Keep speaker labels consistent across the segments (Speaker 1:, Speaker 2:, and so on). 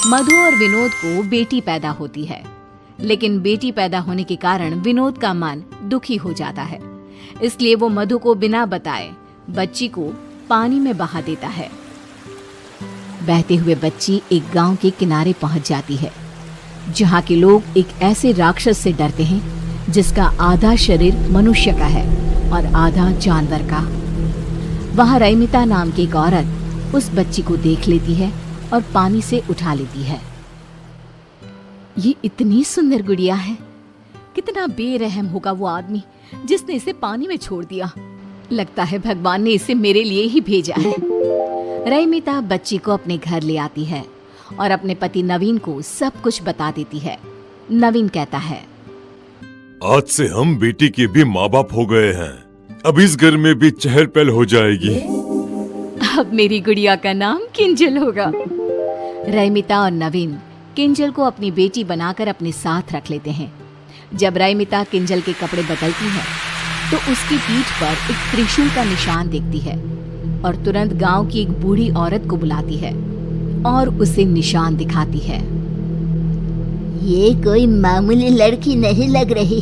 Speaker 1: मधु और विनोद को बेटी पैदा होती है, लेकिन बेटी पैदा होने के कारण विनोद का मन दुखी हो जाता है। इसलिए वो मधु को बिना बताए बच्ची को पानी में बहा देता है। बहते हुए बच्ची एक गांव के किनारे पहुंच जाती है, जहां के लोग एक ऐसे राक्षस से डरते हैं जिसका आधा शरीर मनुष्य का है और आधा जानवर का। वहां रैमिता नाम की एक औरत उस बच्ची को देख लेती है और पानी से उठा लेती है। ये इतनी सुंदर गुड़िया है, कितना बेरहम होगा वो आदमी जिसने इसे पानी में छोड़ दिया। लगता है भगवान ने इसे मेरे लिए ही भेजा है। रैमिता बच्ची को अपने घर ले आती है और अपने पति नवीन को सब कुछ बता देती है। नवीन कहता है,
Speaker 2: आज से हम बेटी के भी माँ बाप हो गए हैं। अब इस घर में भी चहल पहल हो जाएगी।
Speaker 1: अब मेरी गुड़िया का नाम किंजल होगा। रैमिता और नवीन किंजल को अपनी बेटी बनाकर अपने साथ रख लेते हैं। जब रैमिता किंजल के कपड़े बदलती है तो उसकी पीठ पर एक त्रिशूल का निशान देखती है और तुरंत गांव की एक बूढ़ी औरत को बुलाती है और उसे निशान दिखाती है।
Speaker 3: ये कोई मामूली लड़की नहीं लग रही,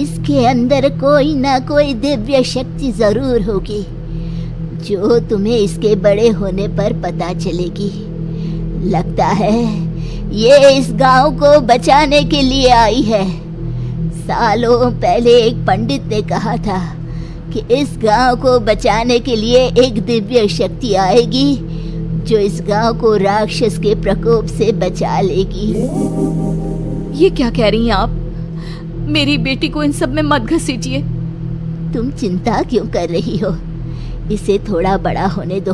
Speaker 3: इसके अंदर कोई ना कोई दिव्य शक्ति जरूर होगी जो तुम्हें इसके बड़े होने पर पता चलेगी। लगता है ये इस गांव को बचाने के लिए आई है। सालों पहले एक पंडित ने कहा था कि इस गांव को बचाने के लिए एक दिव्य शक्ति आएगी जो इस गांव को राक्षस के प्रकोप से बचा लेगी।
Speaker 1: ये क्या कह रही हैं आप? मेरी बेटी को इन सब में मत घसीटिए।
Speaker 3: तुम चिंता क्यों कर रही हो? इसे थोड़ा बड़ा होने दो,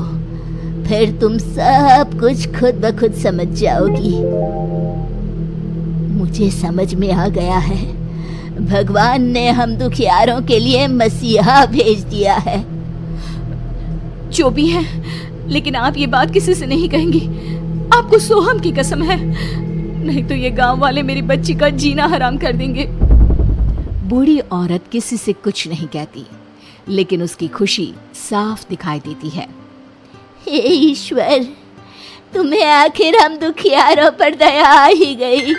Speaker 3: फिर तुम सब कुछ खुद ब खुद समझ जाओगी। मुझे समझ में आ गया है, भगवान ने हम दुखियारों के लिए मसीहा भेज दिया है।
Speaker 1: जो भी है, लेकिन आप ये बात किसी से नहीं कहेंगी। आपको सोहम की कसम है, नहीं तो ये गांव वाले मेरी बच्ची का जीना हराम कर देंगे। बूढ़ी औरत किसी से कुछ नहीं कहती, लेकिन उसकी खुशी साफ दिखाई देती है।
Speaker 3: हे ईश्वर, तुम्हें आखिर हम दुखियारों पर दया आ ही गई।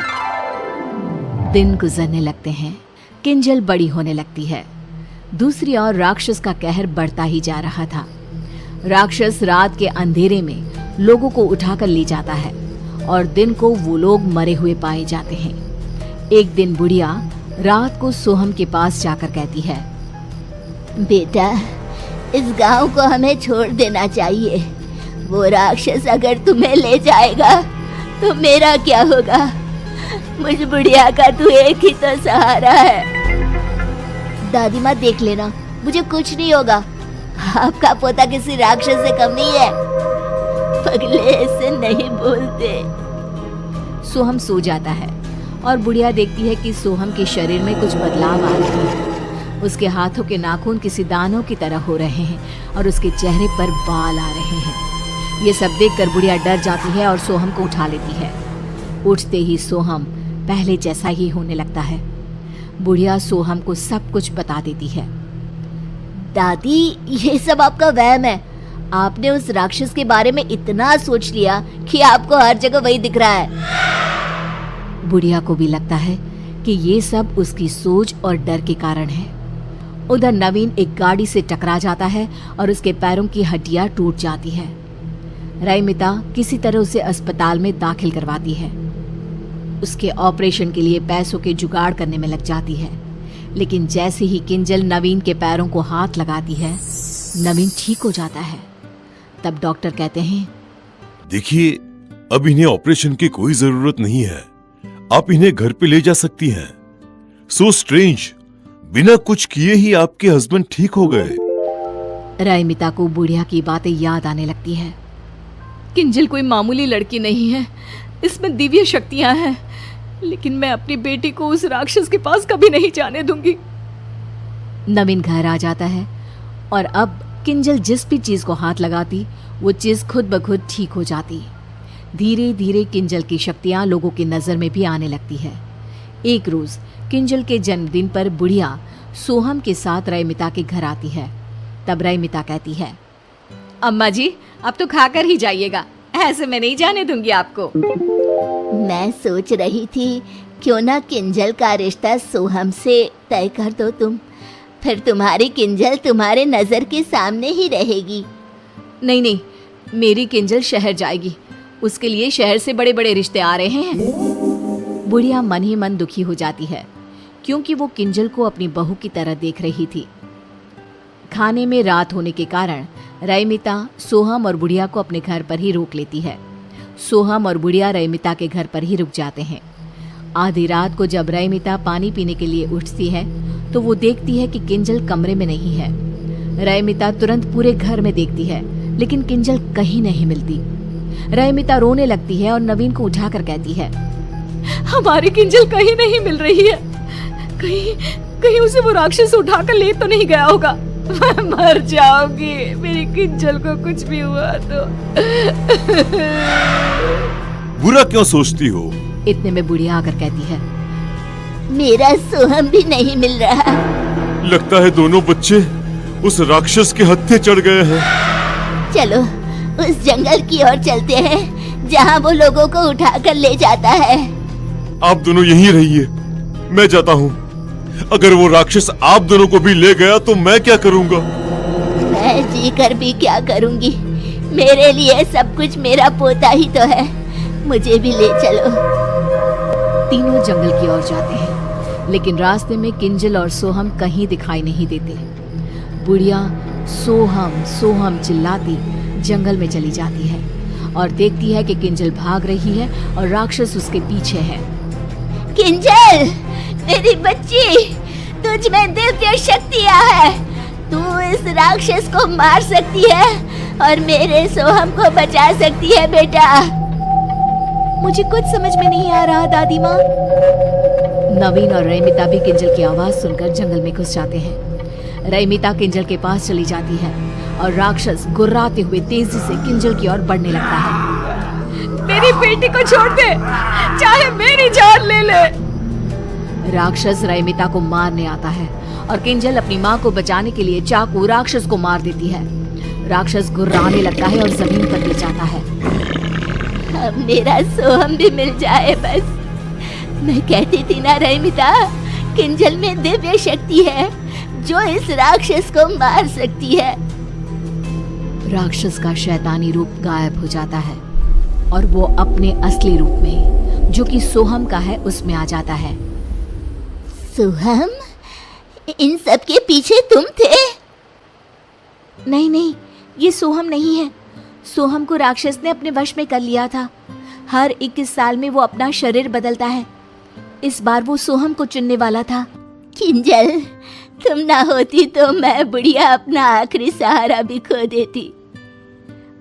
Speaker 1: दिन गुजरने लगते हैं, किंजल बड़ी होने लगती है। दूसरी ओर राक्षस का कहर बढ़ता ही जा रहा था। राक्षस रात के अंधेरे में लोगों को उठाकर ले जाता है और दिन को वो लोग मरे हुए पाए जाते हैं। एक दिन बुढ़िया रात को सोहम के पास जाकर कहती है,
Speaker 3: बेटा, इस गांव को हमें छोड़ देना चाहिए। वो राक्षस अगर तुम्हें ले जाएगा तो मेरा क्या होगा? मुझ बुढ़िया का तू एक ही तो सहारा है। दादी माँ, देख लेना, मुझे कुछ नहीं होगा। आपका पोता किसी राक्षस से कम नहीं है। पगले ऐसे नहीं बोलते।
Speaker 1: सोहम सो जाता है और बुढ़िया देखती है कि सोहम के शरीर में कुछ बदलाव आ रहे हैं। उसके हाथों के नाखून किसी दानों की तरह हो रहे हैं और उसके चेहरे पर बाल आ रहे हैं। ये सब देखकर बुढ़िया डर जाती है और सोहम को उठा लेती है। उठते ही सोहम पहले जैसा ही होने लगता है। बुढ़िया सोहम को सब कुछ बता देती है।
Speaker 3: दादी, ये सब आपका वहम है। आपने उस राक्षस के बारे में इतना सोच लिया कि आपको हर जगह वही दिख रहा है।
Speaker 1: बुढ़िया को भी लगता है कि ये सब उसकी सोच और डर के कारण है। उधर नवीन एक गाड़ी से टकरा जाता है और उसके पैरों की हड्डियां टूट जाती है। रैमिता किसी तरह उसे अस्पताल में दाखिल करवाती है। उसके ऑपरेशन के लिए पैसों के जुगाड़ करने में लग जाती है, लेकिन जैसे ही किंजल नवीन के पैरों को हाथ लगाती है, नवीन ठीक हो जाता है। तब डॉक्टर कहते हैं,
Speaker 2: देखिए, अब इन्हें ऑपरेशन की कोई जरूरत नहीं है। आप इन्हें घर पे ले जा सकती हैं। सो स्ट्रेंज, बिना कुछ किए ही आपके हस्बैंड ठीक हो गए।
Speaker 1: रैमिता को बुढ़िया की बातें याद आने लगती है। किंजल कोई मामूली लड़की नहीं है, इसमें दिव्य शक्तियां हैं, लेकिन मैं अपनी बेटी को उस राक्षस के पास कभी नहीं जाने दूंगी। नवीन घर आ जाता है और अब किंजल जिस भी चीज को हाथ लगाती वो चीज खुद ब खुद ठीक हो जाती। धीरे धीरे किंजल की शक्तियां लोगों की नजर में भी आने लगती है। एक रोज किंजल के जन्मदिन पर बुढ़िया सोहम के साथ रैमिता के घर आती है। तब रैमिता कहती है, अम्मा जी, अब तो खाकर ही जाइएगा, ऐसे मैं नहीं जाने दूंगी आपको।
Speaker 3: मैं सोच रही थी क्यों ना किंजल का रिश्ता सोहम से तय कर दो तुम, फिर तुम्हारी किंजल तुम्हारे नजर के सामने ही रहेगी।
Speaker 1: नहीं नहीं, मेरी किंजल शहर जाएगी, उसके लिए शहर से बड़े बड़े रिश्ते आ रहे हैं। बुढ़िया मन ही मन दुखी हो जाती है क्योंकि वो किंजल को अपनी बहू की तरह देख रही थी। खाने में रात होने के कारण रईमिता सोहम और बुढ़िया को अपने घर पर ही रोक लेती है। सोहम और बुढ़िया रईमिता के घर पर ही रुक जाते हैं। आधी रात को जब रईमिता पानी पीने के लिए उठती है तो वो देखती है कि किंजल कमरे में नहीं है। रईमिता तुरंत पूरे घर में देखती है लेकिन किंजल कहीं नहीं मिलती। रईमिता रोने लगती है और नवीन को उठाकर कहती है, हमारी किंजल कहीं नहीं मिल रही है, कहीं उसे वो राक्षस उठाकर ले तो नहीं गया होगा। मैं मर जाऊंगी, मेरी किंजल को कुछ भी हुआ तो।
Speaker 2: बुरा क्यों सोचती हो?
Speaker 1: इतने में बुढ़िया आकर कहती है,
Speaker 3: मेरा सोहम भी नहीं मिल रहा।
Speaker 2: लगता है दोनों बच्चे उस राक्षस के हत्थे चढ़ गए हैं।
Speaker 3: चलो उस जंगल की ओर चलते हैं जहाँ वो लोगों को उठाकर ले जाता है।
Speaker 2: आप दोनों यहीं रहिए, मैं जाता हूँ। अगर वो राक्षस आप दोनों को भी ले गया तो मैं क्या करूँगा?
Speaker 3: मैं जी कर भी क्या करूँगी, मेरे लिए सब कुछ मेरा पोता ही तो है, मुझे भी ले चलो।
Speaker 1: तीनों जंगल की ओर जाते हैं लेकिन रास्ते में किंजल और सोहम कहीं दिखाई नहीं देते। बुढ़िया सोहम सोहम चिल्लाती जंगल में चली जाती है और देखती है कि किंजल भाग रही है और राक्षस उसके पीछे है।
Speaker 3: किंजल, मेरी बच्ची, तुझ में दिव्य शक्तियाँ है, तू इस राक्षस को मार सकती है और मेरे सोहम को बचा सकती है बेटा।
Speaker 1: मुझे कुछ समझ में नहीं आ रहा दादी माँ। नवीन और रईमिता भी किंजल की आवाज सुनकर जंगल में घुस जाते हैं। रईमिता किंजल के पास चली जाती है और राक्षस गुर्राते हुए तेजी से किंजल की ओर बढ़ने लगता है। मेरी बेटी को छोड़ दे, चाहे मेरी जान ले ले। राक्षस रईमिता को मारने आता है और किंजल अपनी माँ को बचाने के लिए चाकू राक्षस को मार देती है। राक्षस गुर्राने लगता है और जमीन पर गिर जाता है।
Speaker 3: अब मेरा सोहम भी मिल जाए बस। मैं कहती थी ना रईमिता, किंजल में दिव्य शक्ति है जो इस राक्षस को मार सकती है।
Speaker 1: राक्षस का शैतानी रूप गायब हो जाता है और वो अपने असली रूप में, जो कि सोहम का है, उसमें आ जाता है।
Speaker 3: सोहम, इन सब के पीछे तुम थे?
Speaker 1: नहीं, ये सोहम नहीं है। सोहम को राक्षस ने अपने वश में कर लिया था। हर 21 साल में वो अपना शरीर बदलता है। इस बार वो सोहम को चुनने वाला था।
Speaker 3: किंजल, तुम ना होती तो मैं बुढ़िया अपना आखिरी सहारा भी खो देती।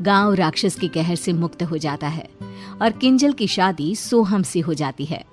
Speaker 1: गांव राक्षस के कहर से मुक्त हो जाता है और किंजल की शादी सोहम से हो जाती है।